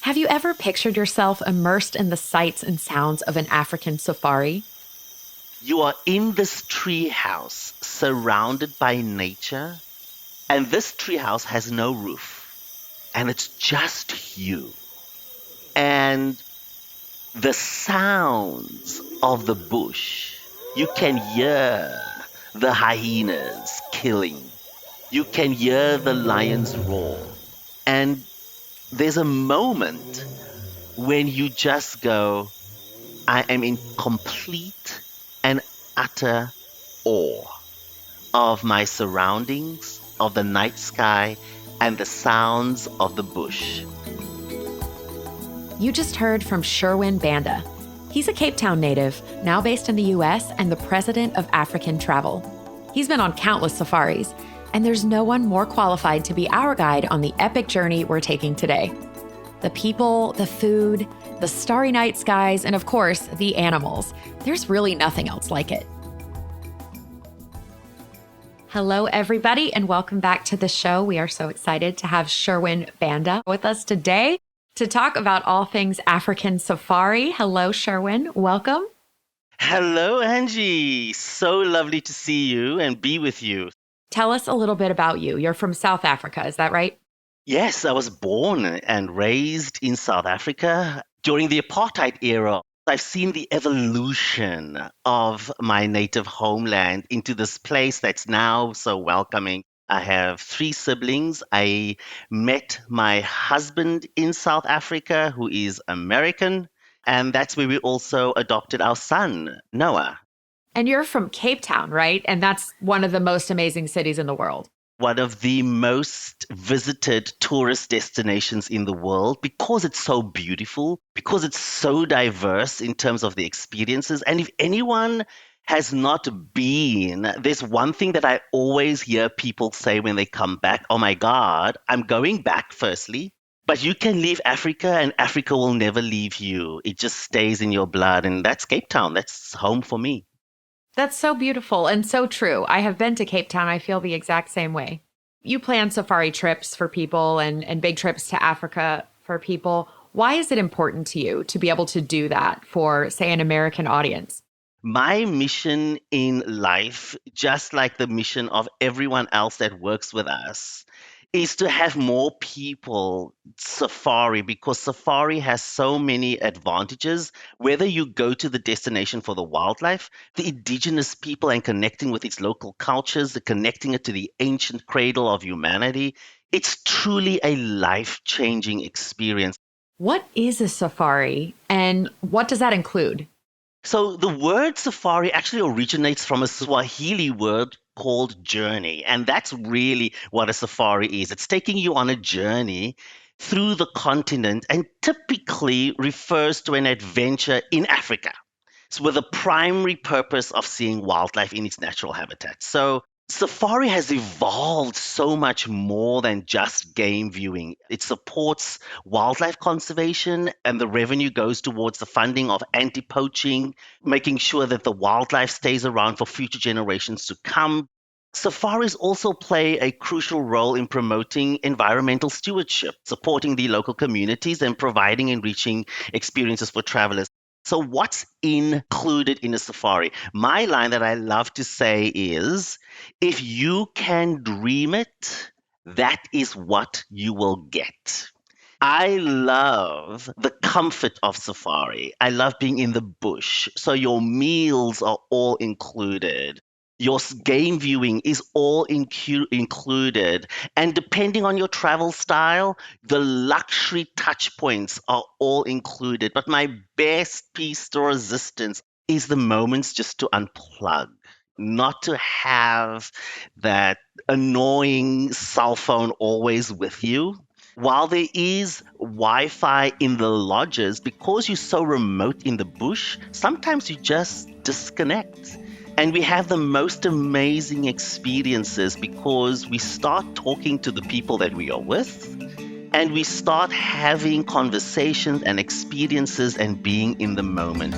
Have you ever pictured yourself immersed in the sights and sounds of an African safari? You are in this tree house surrounded by nature, and this tree house has no roof, and it's just you. And the sounds of the bush, you can hear the hyenas killing, you can hear the lions roar, and there's a moment when you just go, I am in complete and utter awe of my surroundings, of the night sky, and the sounds of the bush. You just heard from Sherwin Banda. He's a Cape Town native, now based in the US and the president of African Travel. He's been on countless safaris, and there's no one more qualified to be our guide on the epic journey we're taking today. The people, the food, the starry night skies, and of course, the animals. There's really nothing else like it. Hello, everybody, and welcome back to the show. We are so excited to have Sherwin Banda with us today to talk about all things African safari. Hello, Sherwin. Welcome. Hello, Angie. So lovely to see you and be with you. Tell us a little bit about you. You're from South Africa, is that right? Yes, I was born and raised in South Africa during the apartheid era. I've seen the evolution of my native homeland into this place that's now so welcoming. I have 3 siblings. I met my husband in South Africa, who is American, and that's where we also adopted our son, Noah. And you're from Cape Town, right? And that's one of the most amazing cities in the world. One of the most visited tourist destinations in the world because it's so beautiful, because it's so diverse in terms of the experiences. And if anyone has not been, there's one thing that I always hear people say when they come back. Oh my God, I'm going back firstly. But you can leave Africa and Africa will never leave you. It just stays in your blood. And that's Cape Town. That's home for me. That's so beautiful and so true. I have been to Cape Town. I feel the exact same way. You plan safari trips for people and big trips to Africa for people. Why is it important to you to be able to do that for, say, an American audience? My mission in life, just like the mission of everyone else that works with us, is to have more people safari because safari has so many advantages. Whether you go to the destination for the wildlife, the indigenous people and connecting with its local cultures, the connecting it to the ancient cradle of humanity, it's truly a life-changing experience. What is a safari and what does that include? So the word safari actually originates from a Swahili word called journey. And that's really what a safari is. It's taking you on a journey through the continent and typically refers to an adventure in Africa. So with the primary purpose of seeing wildlife in its natural habitat. So safari has evolved so much more than just game viewing. It supports wildlife conservation, and the revenue goes towards the funding of anti-poaching, making sure that the wildlife stays around for future generations to come. Safaris also play a crucial role in promoting environmental stewardship, supporting the local communities, and providing enriching experiences for travelers. So what's included in a safari? My line that I love to say is, if you can dream it, that is what you will get. I love the comfort of safari. I love being in the bush. So your meals are all included. Your game viewing is all included. And depending on your travel style, the luxury touch points are all included. But my best piece de resistance is the moments just to unplug, not to have that annoying cell phone always with you. While there is Wi-Fi in the lodges, because you're so remote in the bush, sometimes you just disconnect. And we have the most amazing experiences because we start talking to the people that we are with, and we start having conversations and experiences and being in the moment.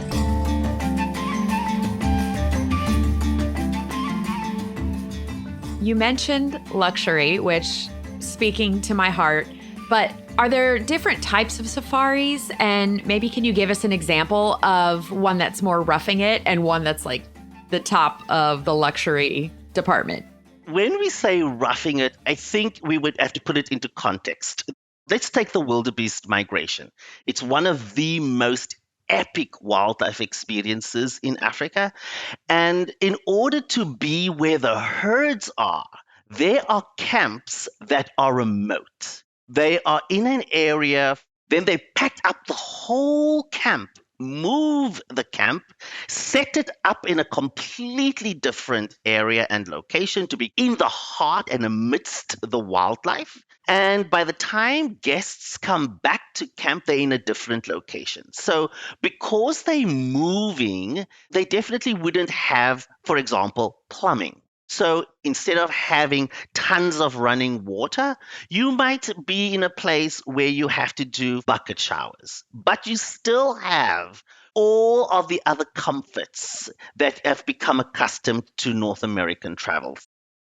You mentioned luxury, which speaking to my heart, but Are there different types of safaris? And maybe can you give us an example of one that's more roughing it and one that's like the top of the luxury department? When we say roughing it, I think we would have to put it into context. Let's take the wildebeest migration. It's one of the most epic wildlife experiences in Africa. And in order to be where the herds are, there are camps that are remote. They are in an area, then they pack up the whole camp, move the camp, set it up in a completely different area and location to be in the heart and amidst the wildlife. And by the time guests come back to camp, they're in a different location. So, because they're moving, they definitely wouldn't have, for example, plumbing. So instead of having tons of running water, you might be in a place where you have to do bucket showers, but you still have all of the other comforts that have become accustomed to North American travel.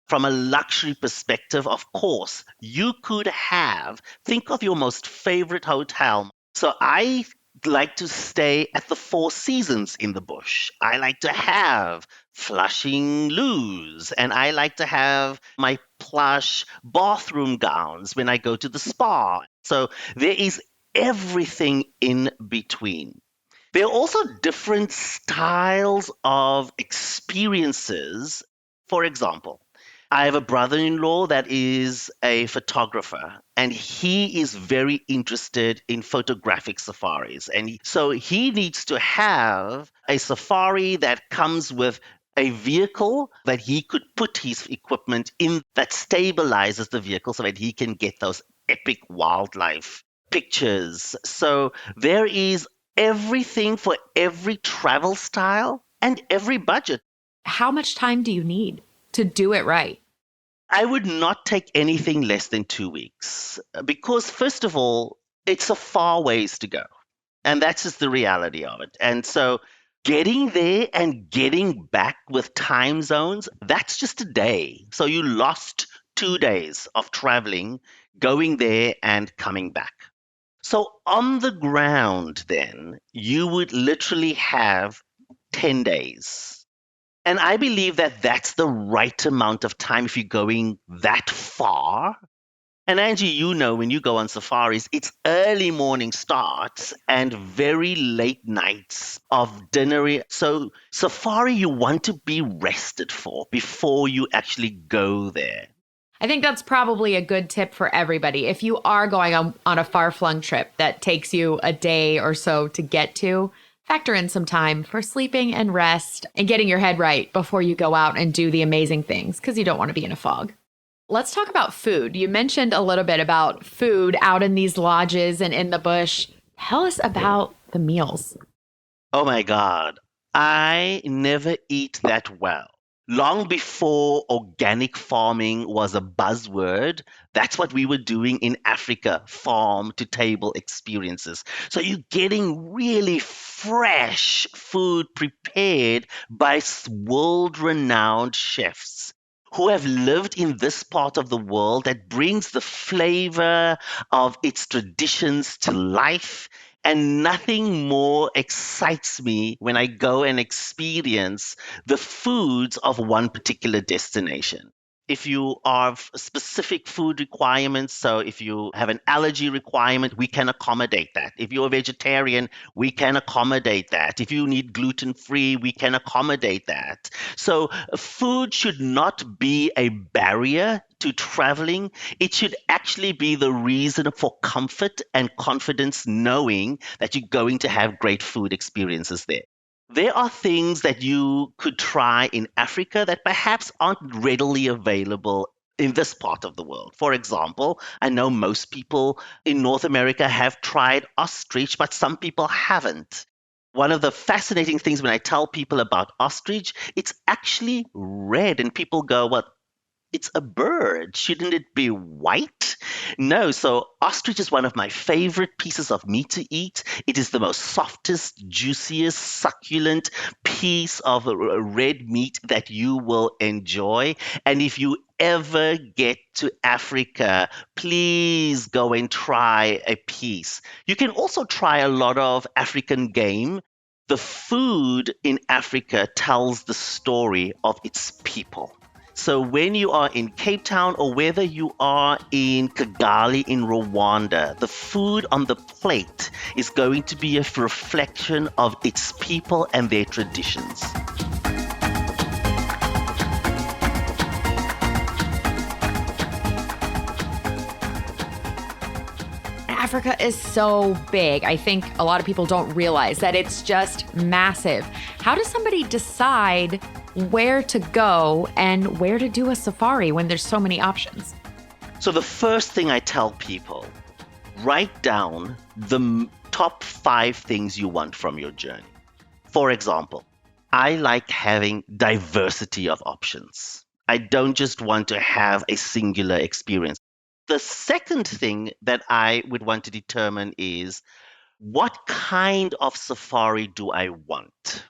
From a luxury perspective, of course, you could have, think of your most favorite hotel. So I like to stay at the Four Seasons in the bush. I like to have flushing loos, and I like to have my plush bathroom gowns when I go to the spa. So there is everything in between. There are also different styles of experiences. For example, I have a brother in law that is a photographer, and he is very interested in photographic safaris. So he needs to have a safari that comes with a vehicle that he could put his equipment in that stabilizes the vehicle so that he can get those epic wildlife pictures. So there is everything for every travel style and every budget. How much time do you need to do it right? I would not take anything less than 2 weeks because, first of all, it's a far ways to go. And that's just the reality of it. And so getting there and getting back with time zones, that's just a day. So you lost 2 days of traveling, going there and coming back. So on the ground, then, you would literally have 10 days. And I believe that that's the right amount of time if you're going that far. And Angie, you know, when you go on safaris, it's early morning starts and very late nights of dinner. So, safari, you want to be rested for before you actually go there. I think that's probably a good tip for everybody. If you are going on a far flung trip that takes you a day or so to get to, factor in some time for sleeping and rest and getting your head right before you go out and do the amazing things because you don't want to be in a fog. Let's talk about food. You mentioned a little bit about food out in these lodges and in the bush. Tell us about the meals. Oh my God, I never eat that well. Long before organic farming was a buzzword, that's what we were doing in Africa, farm to table experiences. So you're getting really fresh food prepared by world renowned chefs who have lived in this part of the world that brings the flavor of its traditions to life. And nothing more excites me when I go and experience the foods of one particular destination. If you have specific food requirements, so if you have an allergy requirement, we can accommodate that. If you're a vegetarian, we can accommodate that. If you need gluten free, we can accommodate that. So, food should not be a barrier to traveling. It should actually be the reason for comfort and confidence, knowing that you're going to have great food experiences there. There are things that you could try in Africa that perhaps aren't readily available in this part of the world. For example, I know most people in North America have tried ostrich, but some people haven't. One of the fascinating things when I tell people about ostrich, it's actually red, and people go, well, it's a bird. Shouldn't it be white? No, so ostrich is one of my favorite pieces of meat to eat. It is the most softest, juiciest, succulent piece of red meat that you will enjoy. And if you ever get to Africa, please go and try a piece. You can also try a lot of African game. The food in Africa tells the story of its people. So when you are in Cape Town or whether you are in Kigali in Rwanda, the food on the plate is going to be a reflection of its people and their traditions. Africa is so big. I think a lot of people don't realize that it's just massive. How does somebody decide where to go and where to do a safari when there's so many options? So the first thing I tell people, write down the top 5 things you want from your journey. For example, I like having diversity of options. I don't just want to have a singular experience. The second thing that I would want to determine is what kind of safari do I want?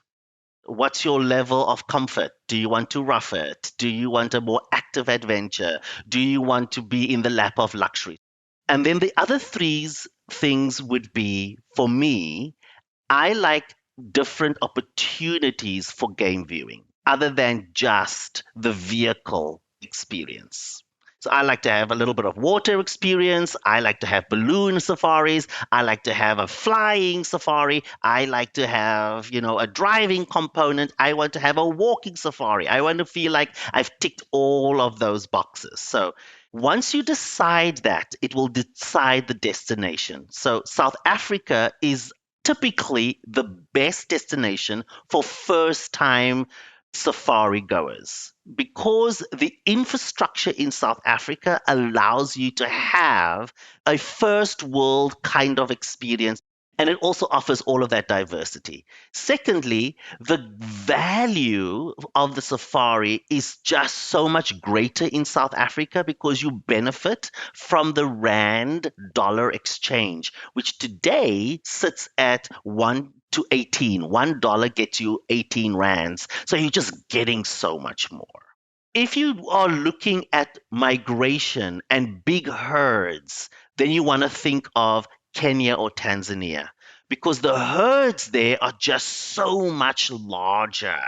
What's your level of comfort? Do you want to rough it? Do you want a more active adventure? Do you want to be in the lap of luxury? And then the other things would be, for me, I like different opportunities for game viewing other than just the vehicle experience. So I like to have a little bit of water experience. I like to have balloon safaris. I like to have a flying safari. I like to have, a driving component. I want to have a walking safari. I want to feel like I've ticked all of those boxes. So once you decide that, it will decide the destination. So South Africa is typically the best destination for first time safari goers because the infrastructure in South Africa allows you to have a first world kind of experience. And it also offers all of that diversity. Secondly, the value of the safari is just so much greater in South Africa because you benefit from the rand dollar exchange, which today sits at 1 to 18. $1 gets you 18 rands. So you're just getting so much more. If you are looking at migration and big herds, then you want to think of Kenya or Tanzania because the herds there are just so much larger.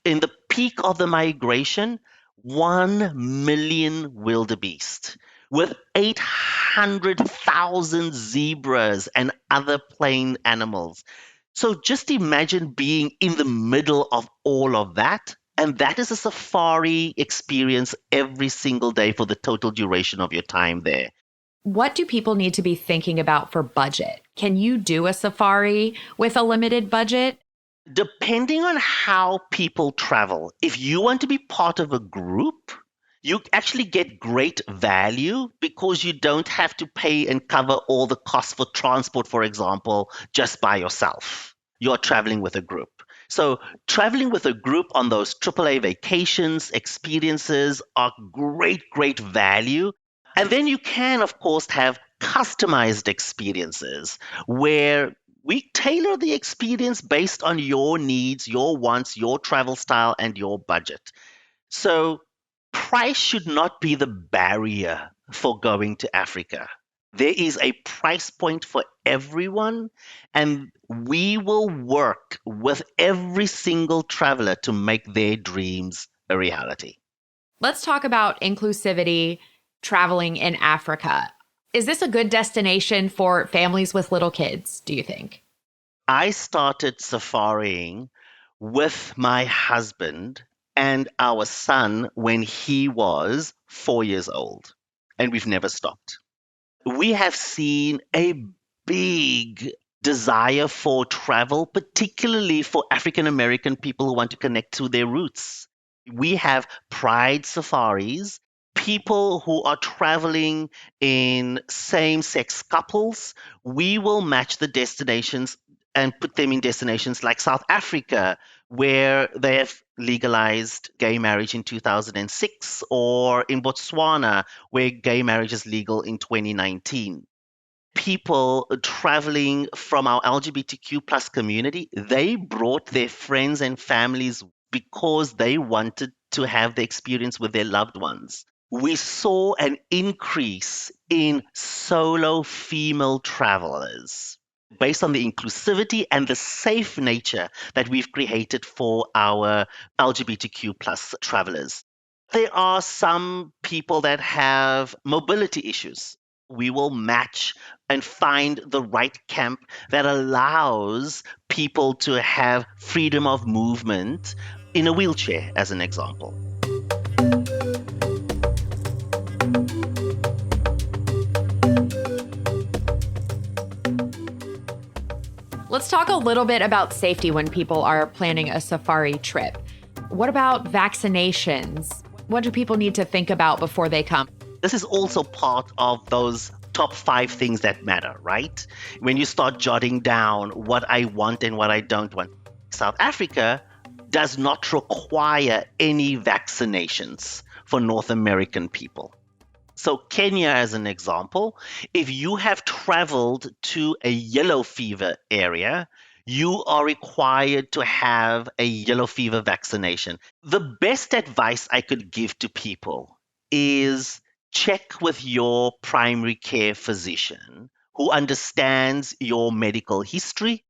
In the peak of the migration, 1 million wildebeest with 800,000 zebras and other plain animals. So just imagine being in the middle of all of that. And that is a safari experience every single day for the total duration of your time there. What do people need to be thinking about for budget? Can you do a safari with a limited budget? Depending on how people travel, if you want to be part of a group, you actually get great value because you don't have to pay and cover all the costs for transport, for example, just by yourself. You're traveling with a group. So, traveling with a group on those AAA vacations, experiences are great, great value. And then you can, of course, have customized experiences where we tailor the experience based on your needs, your wants, your travel style, and your budget. So, price should not be the barrier for going to Africa. There is a price point for everyone, and we will work with every single traveler to make their dreams a reality. Let's talk about inclusivity traveling in Africa. Is this a good destination for families with little kids, do you think? I started safaring with my husband and our son when he was 4 years old, and we've never stopped. We have seen a big desire for travel, particularly for African American people who want to connect to their roots. We have pride safaris, people who are traveling in same sex couples. We will match the destinations and put them in destinations like South Africa, where they have legalized gay marriage in 2006, or in Botswana, where gay marriage is legal in 2019. People traveling from our LGBTQ plus community, they brought their friends and families because they wanted to have the experience with their loved ones. We saw an increase in solo female travelers based on the inclusivity and the safe nature that we've created for our LGBTQ plus travelers. There are some people that have mobility issues. We will match and find the right camp that allows people to have freedom of movement in a wheelchair, as an example. Let's talk a little bit about safety when people are planning a safari trip. What about vaccinations? What do people need to think about before they come? This is also part of those top 5 things that matter, right? When you start jotting down what I want and what I don't want. South Africa does not require any vaccinations for North American people. So Kenya, as an example, if you have traveled to a yellow fever area, you are required to have a yellow fever vaccination. The best advice I could give to people is check with your primary care physician who understands your medical history.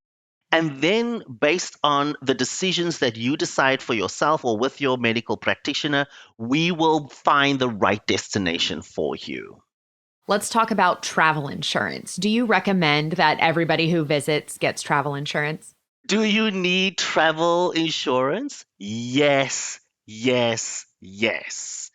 And then, based on the decisions that you decide for yourself or with your medical practitioner, we will find the right destination for you. Let's talk about travel insurance. Do you recommend that everybody who visits gets travel insurance? Do you need travel insurance? Yes, yes, yes.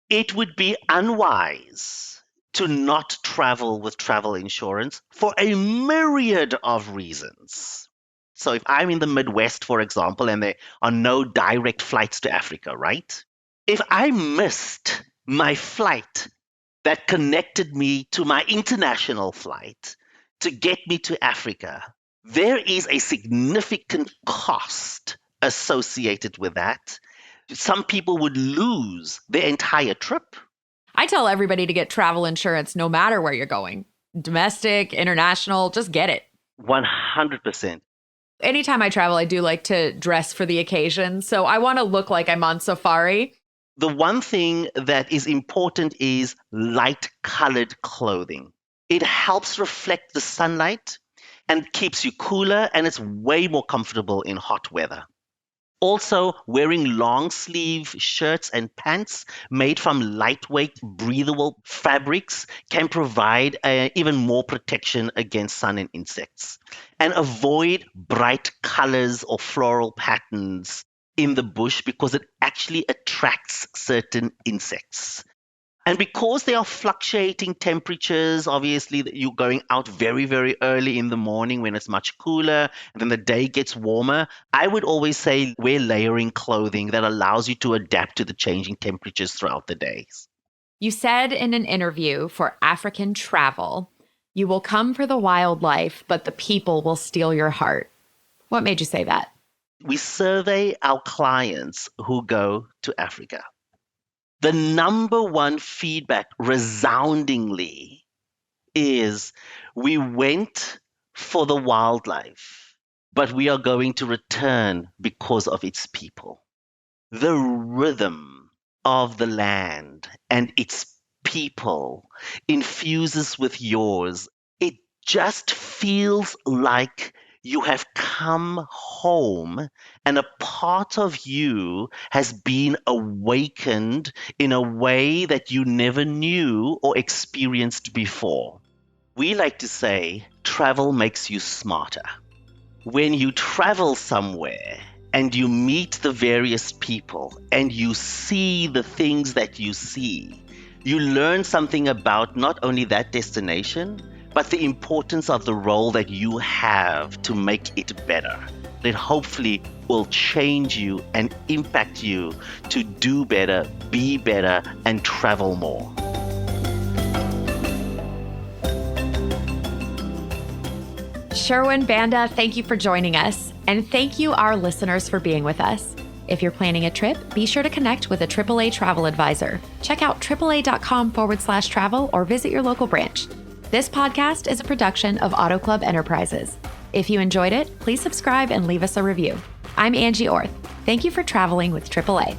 It would be unwise to not travel with travel insurance for a myriad of reasons. So if I'm in the Midwest, for example, and there are no direct flights to Africa, right? If I missed my flight that connected me to my international flight to get me to Africa, there is a significant cost associated with that. Some people would lose their entire trip. I tell everybody to get travel insurance no matter where you're going. Domestic, international, just get it. 100%. Anytime I travel, I do like to dress for the occasion. So I want to look like I'm on safari. The one thing that is important is light colored clothing. It helps reflect the sunlight and keeps you cooler, and it's way more comfortable in hot weather. Also, wearing long sleeve shirts and pants made from lightweight, breathable fabrics can provide even more protection against sun and insects. And avoid bright colors or floral patterns in the bush because it actually attracts certain insects. And because there are fluctuating temperatures, obviously you're going out very, very early in the morning when it's much cooler, and then the day gets warmer. I would always say wear layering clothing that allows you to adapt to the changing temperatures throughout the days. You said in an interview for African Travel, you will come for the wildlife, but the people will steal your heart. What made you say that? We survey our clients who go to Africa. The number one feedback resoundingly is we went for the wildlife, but we are going to return because of its people. The rhythm of the land and its people infuses with yours. It just feels like you have come home and a part of you has been awakened in a way that you never knew or experienced before. We like to say travel makes you smarter. When you travel somewhere and you meet the various people and you see the things that you see, you learn something about not only that destination, but the importance of the role that you have to make it better. It hopefully will change you and impact you to do better, be better, and travel more. Sherwin Banda, thank you for joining us. And thank you, our listeners, for being with us. If you're planning a trip, be sure to connect with a AAA travel advisor. Check out AAA.com/travel or visit your local branch. This podcast is a production of Auto Club Enterprises. If you enjoyed it, please subscribe and leave us a review. I'm Angie Orth. Thank you for traveling with AAA.